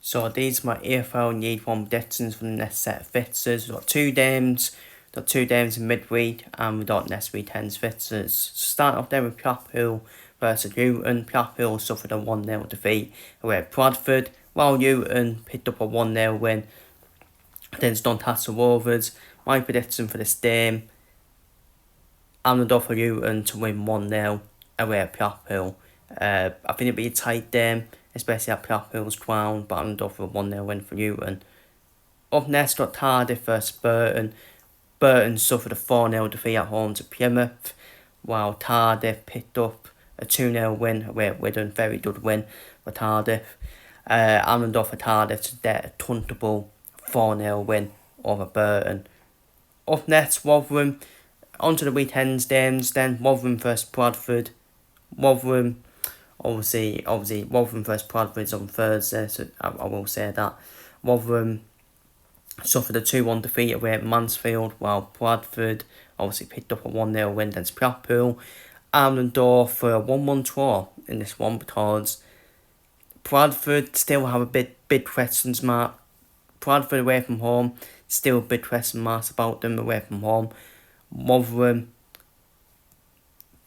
So these are my EFL League 1 predictions for the next set of fixtures. We've got two games in midweek, and we've got next weekend's fixtures. Start off there with Liverpool versus Luton. Liverpool suffered a 1-0 defeat away at Bradford, while Luton picked up a 1-0 win against Doncaster Rovers. My prediction for this game, I'm going to go for Luton to win 1-0 away at Liverpool. I think it'll be a tight game, especially at Liverpool's ground, but I'm going to go for a 1-0 win for Luton. Up next, got Cardiff versus Burton. Burton suffered a 4-0 defeat at home to Plymouth, while Cardiff picked up a 2-0 win away at Wigan. Very good win for Cardiff. I'm going to go for Cardiff to get a comfortable 4-0 win over Burton. Up next, Rotherham. On to the weekend's games then. Rotherham versus Bradford. Rotherham versus Bradford is on Thursday, so I will say that. Rotherham suffered a 2-1 defeat away at Mansfield, while Bradford obviously picked up a 1-0 win against Liverpool. I'm going to go for a 1-1 draw in this one because Bradford still have a big questions mark. Bradford away from home, still big question marks about them away from home. Rotherham,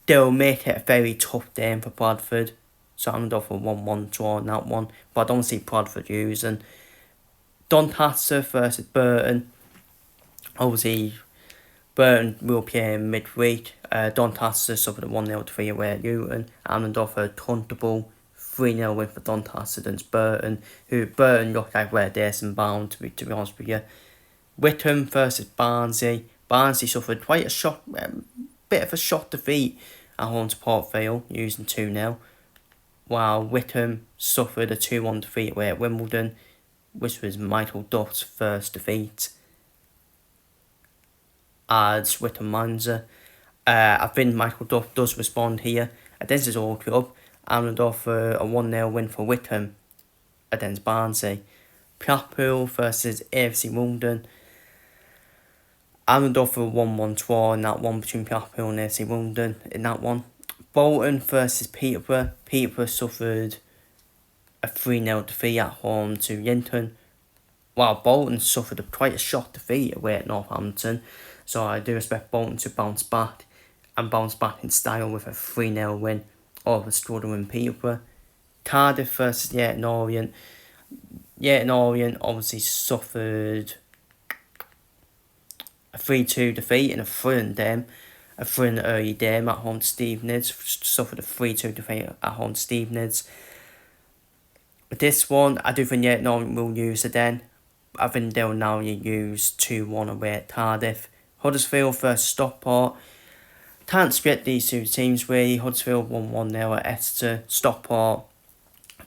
they'll make it a very tough game for Bradford, so I'm going to go for a 1-1 draw in that one, but I don't see Bradford using. Doncaster versus Burton. Obviously, Burton will play in midweek. Doncaster suffered a 1-0 defeat away at Luton. I'm going to go for a comfortable 3-0 win for Doncaster against Burton, who Burton look like where they're bound, to be honest with you. Wickham versus Barnsley. Barnsley suffered quite a bit of a shock defeat at home to Port Vale, using 2-0, while Wickham suffered a 2-1 defeat away at Wimbledon, which was Michael Duff's first defeat as Wickham manager. I think Michael Duff does respond here against his old club. I'm going to go for a 1-0 win for Wickham against Barnsley. Liverpool versus AFC London. I'm going to go for a 1-1 draw in that one between Liverpool and AFC London in that one. Bolton versus Peterborough. Peterborough suffered a 3-0 defeat at home to Yinton, while Bolton suffered quite a shock defeat away at Northampton. So I do expect Bolton to bounce back in style with a 3-0 win over struggling Peterborough. Cardiff versus Leyton Orient. Leyton Orient obviously suffered a 3-2 defeat in a thrilling early game at home to Stevenage. Suffered a 3-2 defeat at home to Stevenage. This one, I do think Leyton Orient will use again. I think they'll now use 2-1 away at Cardiff. Huddersfield versus Stockport. Can't split these two teams really. Huddersfield won 1-0 at Exeter. Stockport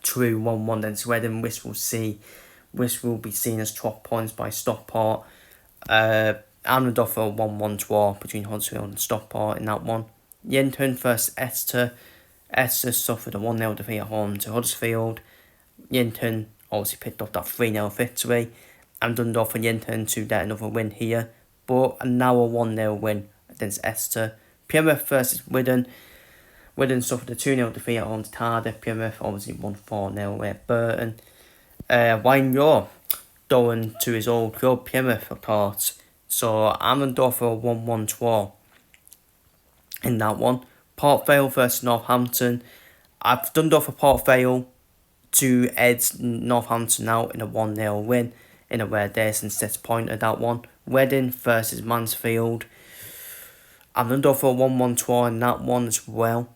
drew 1-1 against Reading, which will be seen as 12 points by Stockport. I'm going to go for a 1-1 draw between Huddersfield and Stockport in that one. Yinton versus Exeter. Exeter suffered a 1-0 defeat at home to Huddersfield. Yinton obviously picked up that 3-0 victory. I'm done though for Yinton to get another win here, but now a 1-0 win against Exeter. Plymouth versus Wigan. Wigan suffered a 2-0 defeat at home to Cardiff. Plymouth obviously won 4-0 away at Burton. Wayne Rowe going to his old club, Plymouth, of course. So I'm going to go for a 1-1 draw in that one. Port Vale versus Northampton. I've done though for Port Vale to edge Northampton out in a 1-0 win in a rare day since disappointed that one. Reading versus Mansfield. I'm going to go for a 1-1 draw in that one as well.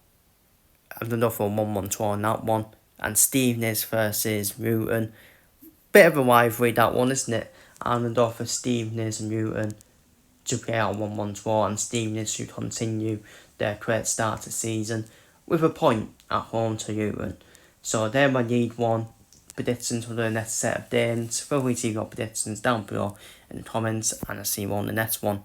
I'm going to go for a 1-1 draw in that one. And Stevenage versus Luton. Bit of a rivalry that one, isn't it? I'm going to go for Stevenage and Luton to play out a 1-1 draw, and Stevenage to continue their great start to the season with a point at home to Luton. So they're my League 1 predictions for the next set of games. Feel free to leave your predictions down below in the comments, and I'll see you on the next one.